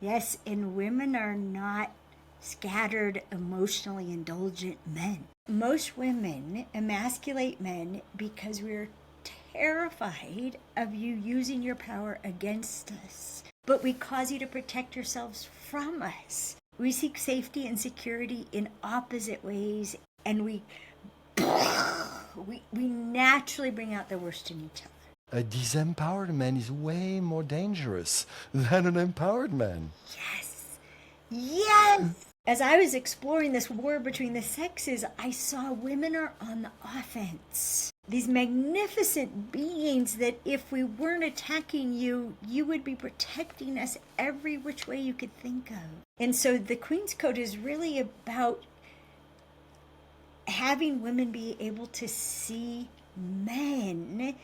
Yes, and women are not scattered, emotionally indulgent men. Most women emasculate men because we're terrified of you using your power against us. But we cause you to protect yourselves from us. We seek safety and security in opposite ways, and we naturally bring out the worst in each other. A disempowered man is way more dangerous than an empowered man. Yes. Yes. As I was exploring this war between the sexes, I saw women are on the offense. These magnificent beings that if we weren't attacking you, you would be protecting us every which way you could think of. And so the Queen's Code is really about having women be able to see men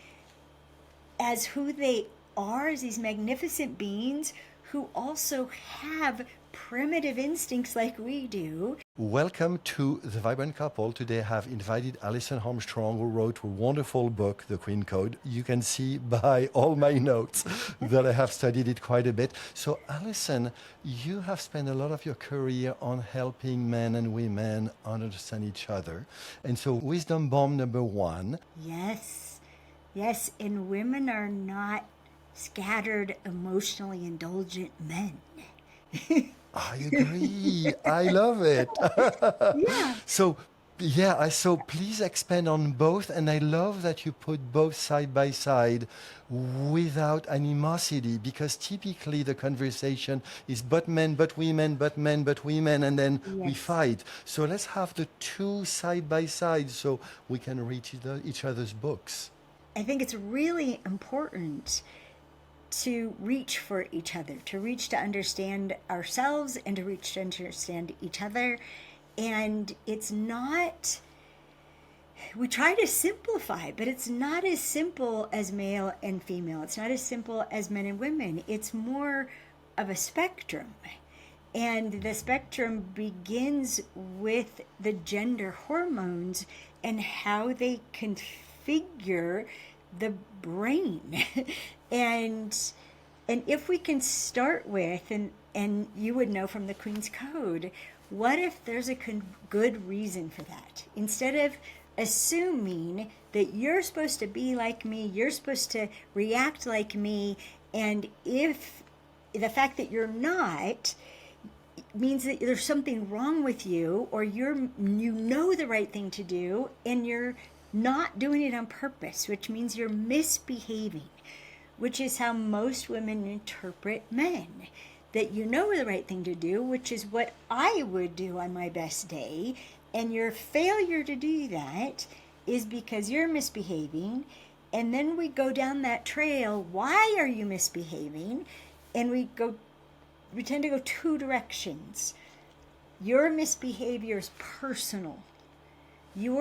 as who they are, as these magnificent beings who also have primitive instincts like we do. Welcome to The Vibrant Couple. Today I have invited Alison Armstrong, who wrote a wonderful book, The Queen Code. You can see by all my notes that I have studied it quite a bit. So Alison, you have spent a lot of your career on helping men and women understand each other. And so wisdom bomb number one. Yes, yes, and women are not scattered, emotionally indulgent men. I agree. I love it. Yeah. So please expand on both. And I love that you put both side by side without animosity, because typically the conversation is but men, but women, but men, but women, and then we Yes. fight. So let's have the two side by side so we can read each other's books. I think it's really important to reach for each other, to reach to understand ourselves and to reach to understand each other. And it's not, we try to simplify, but it's not as simple as male and female. It's not as simple as men and women. It's more of a spectrum. And the spectrum begins with the gender hormones and how they configure the brain. and if we can start with, and you would know from the Queen's Code, what if there's a good reason for that? Instead of assuming that you're supposed to be like me, you're supposed to react like me, and if the fact that you're not means that there's something wrong with you, or you know the right thing to do and you're not doing it on purpose, which means you're misbehaving, which is how most women interpret men. That you know the right thing to do, which is what I would do on my best day, and your failure to do that is because you're misbehaving. And then we go down that trail, why are you misbehaving? And we tend to go two directions. Your misbehavior is personal. You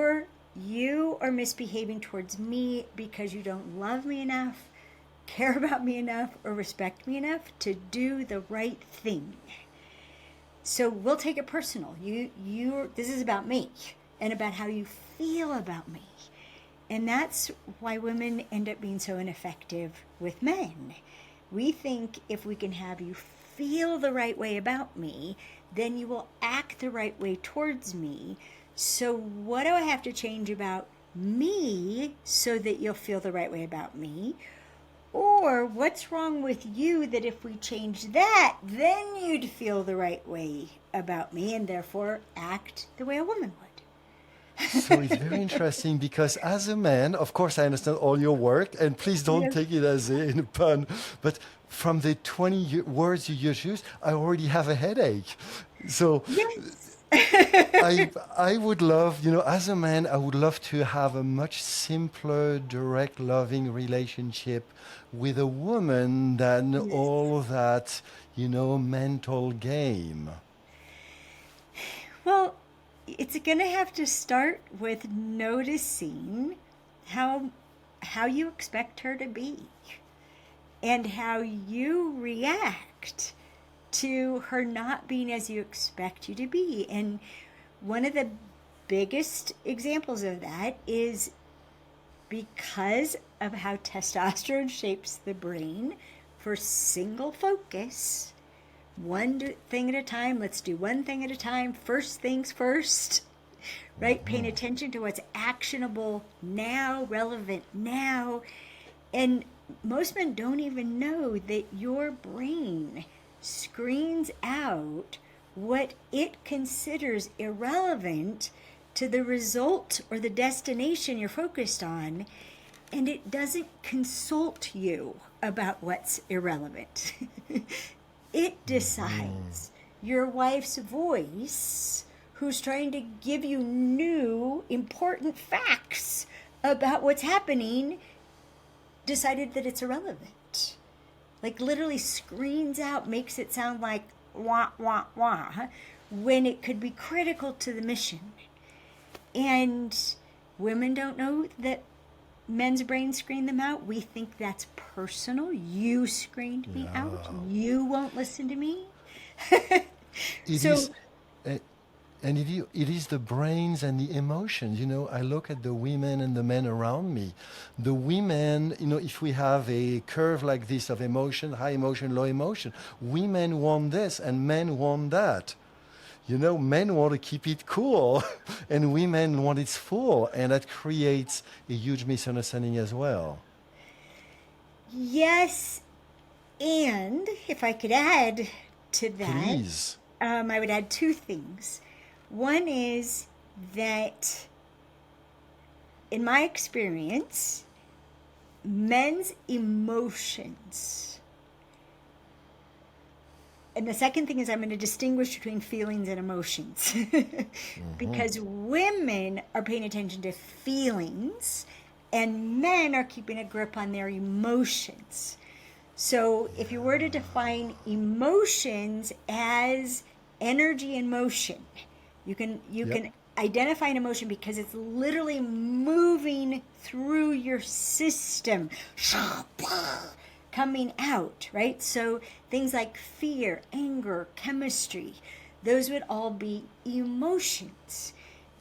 are misbehaving towards me because you don't love me enough, care about me enough, or respect me enough to do the right thing. So we'll take it personal. This is about me and about how you feel about me. And that's why women end up being so ineffective with men. We think if we can have you feel the right way about me, then you will act the right way towards me. So what do I have to change about me so that you'll feel the right way about me? Or what's wrong with you that if we change that, then you'd feel the right way about me and therefore act the way a woman would? So it's very interesting because as a man, of course, I understand all your work, and please don't take it as a pun, but from the 20 words you just used, I already have a headache. So Yes. I would love, as a man, I would love to have a much simpler, direct, loving relationship with a woman than Yes. all that, mental game. Well, it's going to have to start with noticing how you expect her to be and how you react to her not being as you expect you to be. And one of the biggest examples of that is because of how testosterone shapes the brain for single focus, thing at a time. Let's do one thing at a time. First things first, right? Paying attention to what's actionable now, relevant now. And most men don't even know that your brain screens out what it considers irrelevant to the result or the destination you're focused on, and it doesn't consult you about what's irrelevant. It decides. Your wife's voice, who's trying to give you new, important facts about what's happening, decided that it's irrelevant. Like literally screens out, makes it sound like wah, wah, wah, when it could be critical to the mission. And women don't know that men's brains screen them out. We think that's personal. You screened me out. You won't listen to me. It is, and it is the brains and the emotions. I look at the women and the men around me. The women, if we have a curve like this of emotion, high emotion, low emotion, women want this and men want that. Men want to keep it cool and women want it full, and that creates a huge misunderstanding as well. Yes, and if I could add to that, Please. I would add two things. One is that, in my experience, men's emotions. And the second thing is I'm going to distinguish between feelings and emotions. Because women are paying attention to feelings and men are keeping a grip on their emotions. So if you were to define emotions as energy in motion, you can identify an emotion because it's literally moving through your system, coming out, right? So things like fear, anger, chemistry, those would all be emotions.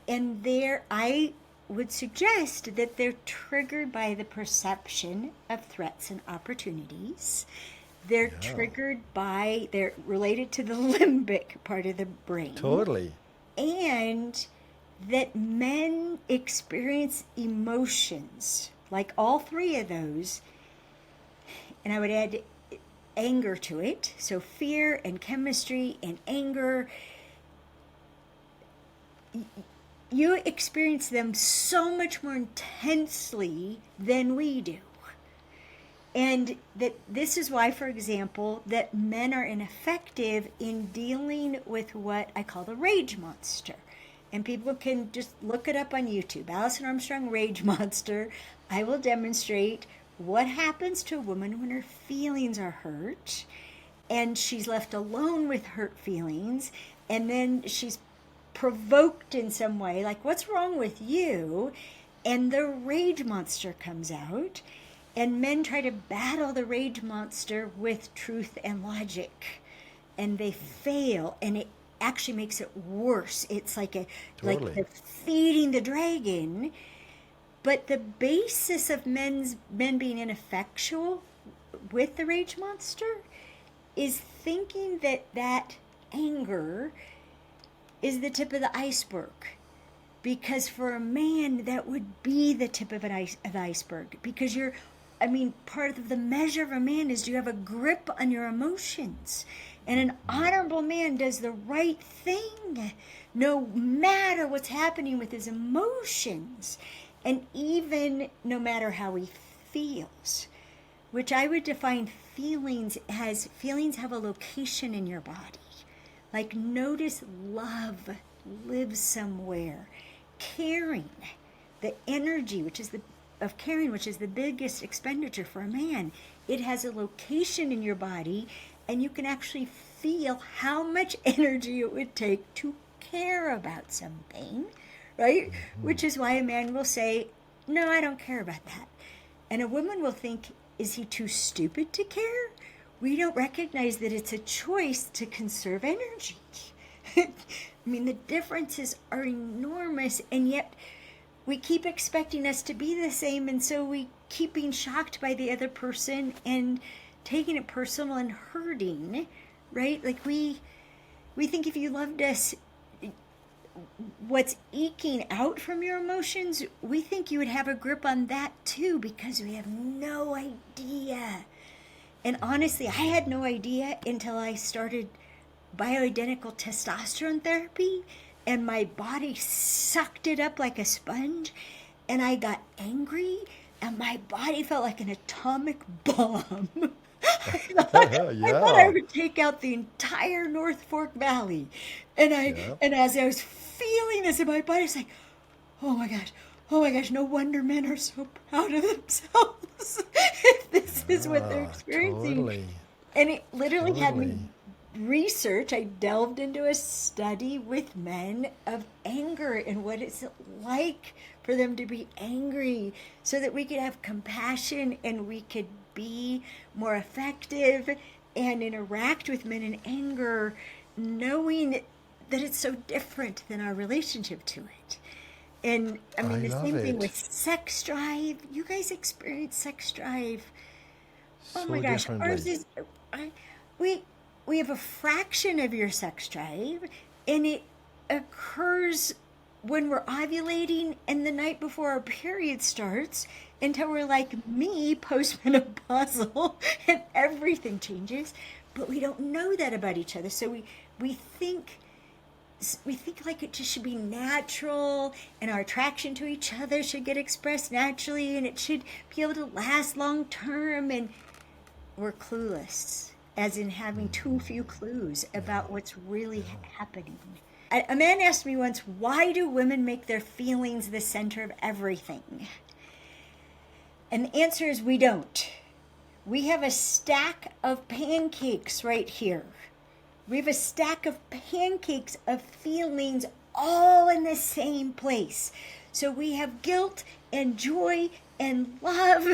And I would suggest that they're triggered by the perception of threats and opportunities. They're they're related to the limbic part of the brain. Totally. And that men experience emotions, like all three of those, and I would add anger to it. So fear and chemistry and anger, you experience them so much more intensely than we do. And that this is why, for example, that men are ineffective in dealing with what I call the rage monster. And people can just look it up on YouTube. Alison Armstrong, rage monster. I will demonstrate what happens to a woman when her feelings are hurt and she's left alone with hurt feelings, and then she's provoked in some way, like, what's wrong with you? And the rage monster comes out. And men try to battle the rage monster with truth and logic, and they fail, and it actually makes it worse. It's like like they're feeding the dragon. But the basis of men being ineffectual with the rage monster is thinking that anger is the tip of the iceberg. Because for a man, that would be the tip of the iceberg. Because part of the measure of a man is, do you have a grip on your emotions? And an honorable man does the right thing, no matter what's happening with his emotions, and even no matter how he feels, which I would define feelings as feelings have a location in your body. Like, notice love lives somewhere. Caring, the energy, of caring, which is the biggest expenditure for a man, it has a location in your body, and you can actually feel how much energy it would take to care about something, right? Which is why a man will say, no, I don't care about that. And a woman will think, is he too stupid to care? We don't recognize that it's a choice to conserve energy. The differences are enormous, and yet we keep expecting us to be the same, and so we keep being shocked by the other person and taking it personal and hurting, right? Like we think if you loved us, what's eking out from your emotions, we think you would have a grip on that too, because we have no idea. And honestly, I had no idea until I started bioidentical testosterone therapy, and my body sucked it up like a sponge, and I got angry, and my body felt like an atomic bomb. I thought I Yeah. would take out the entire North Fork Valley. And Yeah. as I was feeling this in my body, it's like, oh my gosh, oh my gosh, no wonder men are so proud of themselves if this is what they're Ah, experiencing. totally. And it literally had me Totally. research. I delved into a study with men of anger and what it's like for them to be angry, so that we could have compassion and we could be more effective and interact with men in anger, knowing that it's so different than our relationship to it. And I mean, I the love same thing it. with sex drive. You guys experience sex drive. Oh my So gosh, ours differently. is, I, we we have a fraction of your sex drive, and it occurs when we're ovulating and the night before our period starts, until we're like me, postmenopausal, and everything changes. But we don't know that about each other, so we think we think like it just should be natural, and our attraction to each other should get expressed naturally, and it should be able to last long term, and we're clueless, as in having too few clues about what's really happening. A man asked me once, why do women make their feelings the center of everything? And the answer is, we don't. We have a stack of pancakes right here. We have a stack of pancakes of feelings all in the same place. So we have guilt and joy and love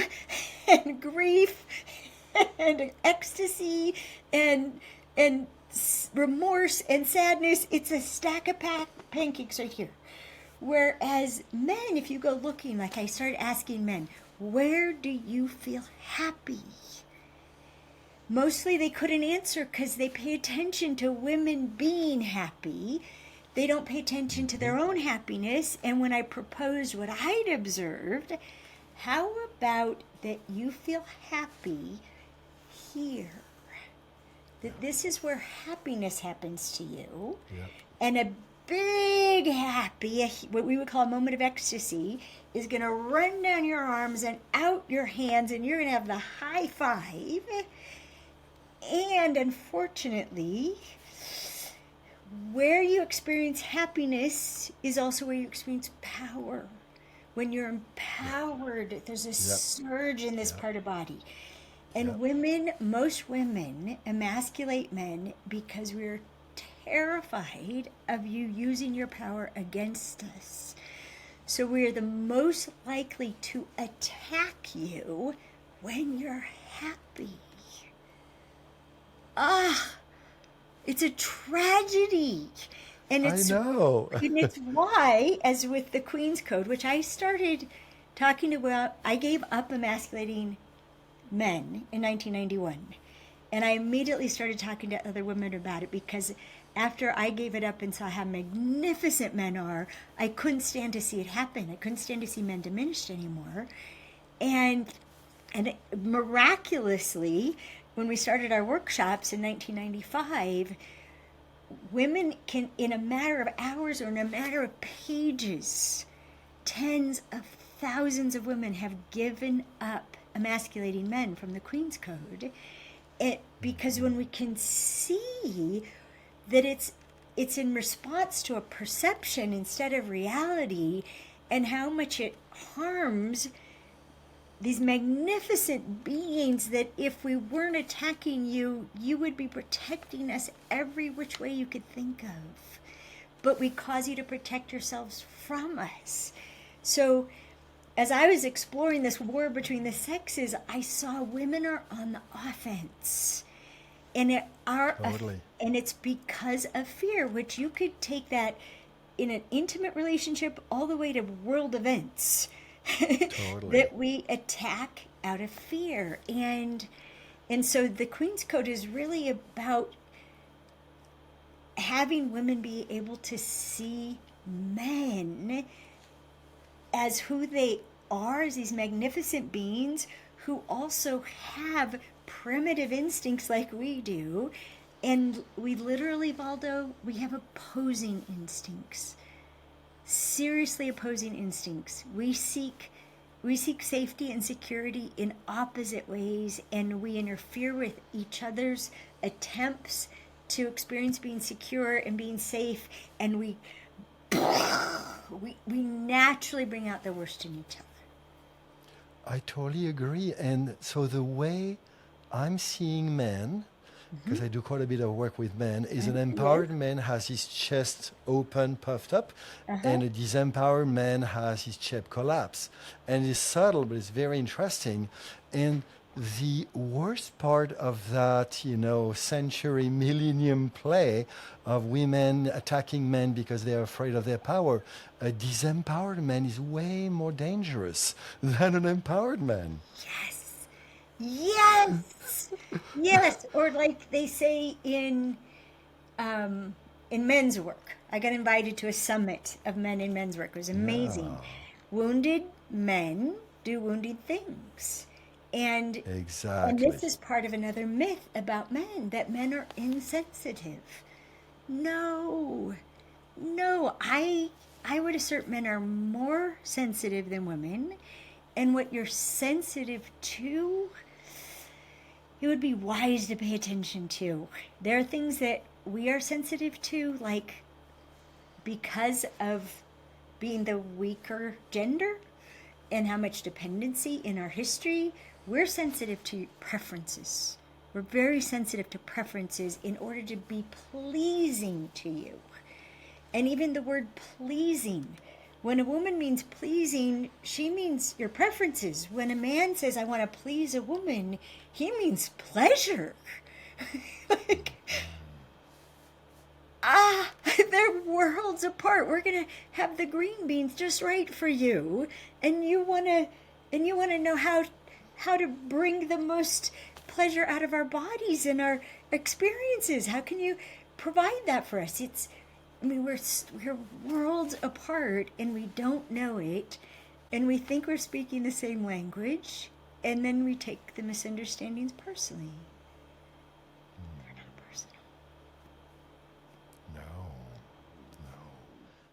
and grief and ecstasy and remorse and sadness. It's a stack of pancakes right here. Whereas men, if you go looking, like I started asking men, where do you feel happy? Mostly they couldn't answer because they pay attention to women being happy. They don't pay attention to their own happiness. And when I proposed what I'd observed, how about that you feel happy here? That this is where happiness happens to you. Yeah. And a big happy, what we would call a moment of ecstasy, is going to run down your arms and out your hands, and you're going to have the high five. And unfortunately, where you experience happiness is also where you experience power. When you're empowered, there's a surge in this part of body. And women, most women, emasculate men because we're terrified of you using your power against us. So we're the most likely to attack you when you're happy. It's a tragedy. And I know. it's why, as with the Queen's Code, which I started talking about, I gave up emasculating men in 1991. And I immediately started talking to other women about it, because after I gave it up and saw how magnificent men are, I couldn't stand to see it happen. I couldn't stand to see men diminished anymore. And miraculously, when we started our workshops in 1995, women can, in a matter of hours or in a matter of pages, tens of thousands of women have given up emasculating men from the Queen's Code. Because when we can see that it's in response to a perception instead of reality, and how much it harms these magnificent beings, that if we weren't attacking you, you would be protecting us every which way you could think of. But we cause you to protect yourselves from us. So as I was exploring this war between the sexes, I saw women are on the offense. And Totally. and it's because of fear, which you could take that in an intimate relationship all the way to world events. Totally. That we attack out of fear. And so the Queen's Code is really about having women be able to see men as who they are, as these magnificent beings who also have primitive instincts like we do. And we literally, Valdo, we have opposing instincts. Seriously opposing instincts. We seek safety and security in opposite ways, and we interfere with each other's attempts to experience being secure and being safe, and we naturally bring out the worst in each other. I totally agree. And so the way I'm seeing men, because I do quite a bit of work with men, is an empowered man has his chest open, puffed up, and a disempowered man has his chest collapsed. And it's subtle, but it's very interesting. And the worst part of that, century, millennium play of women attacking men because they're afraid of their power, a disempowered man is way more dangerous than an empowered man. Yes. Yes. Or like they say in men's work. I got invited to a summit of men in men's work. It was amazing. Yeah. Wounded men do wounded things. And Exactly. this is part of another myth about men, that men are insensitive. No. I would assert men are more sensitive than women. And what you're sensitive to, it would be wise to pay attention to. There are things that we are sensitive to, like because of being the weaker gender and how much dependency in our history, we're sensitive to preferences. We're very sensitive to preferences in order to be pleasing to you. And even the word pleasing, when a woman means pleasing, she means your preferences. When a man says, I want to please a woman, he means pleasure. They're worlds apart. We're going to have the green beans just right for you. And you want to know how to bring the most pleasure out of our bodies and our experiences. How can you provide that for us? We're worlds apart and we don't know it, and we think we're speaking the same language, and then we take the misunderstandings personally. They're not personal. No.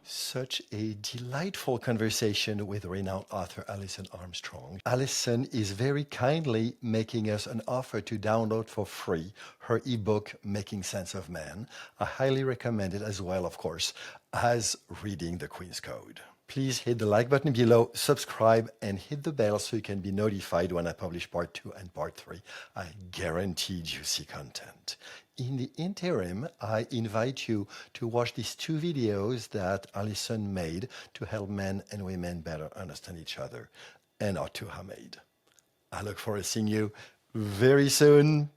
Such a delightful conversation with renowned author Alison Armstrong. Alison is very kindly making us an offer to download for free her ebook, Making Sense of Man. I highly recommend it as well, of course, as reading the Queen's Code. Please hit the like button below, subscribe, and hit the bell so you can be notified when I publish part 2 and part 3. I guarantee juicy content. In the interim, I invite you to watch these 2 videos that Alison made to help men and women better understand each other, and our 2 are made. I look forward to seeing you very soon.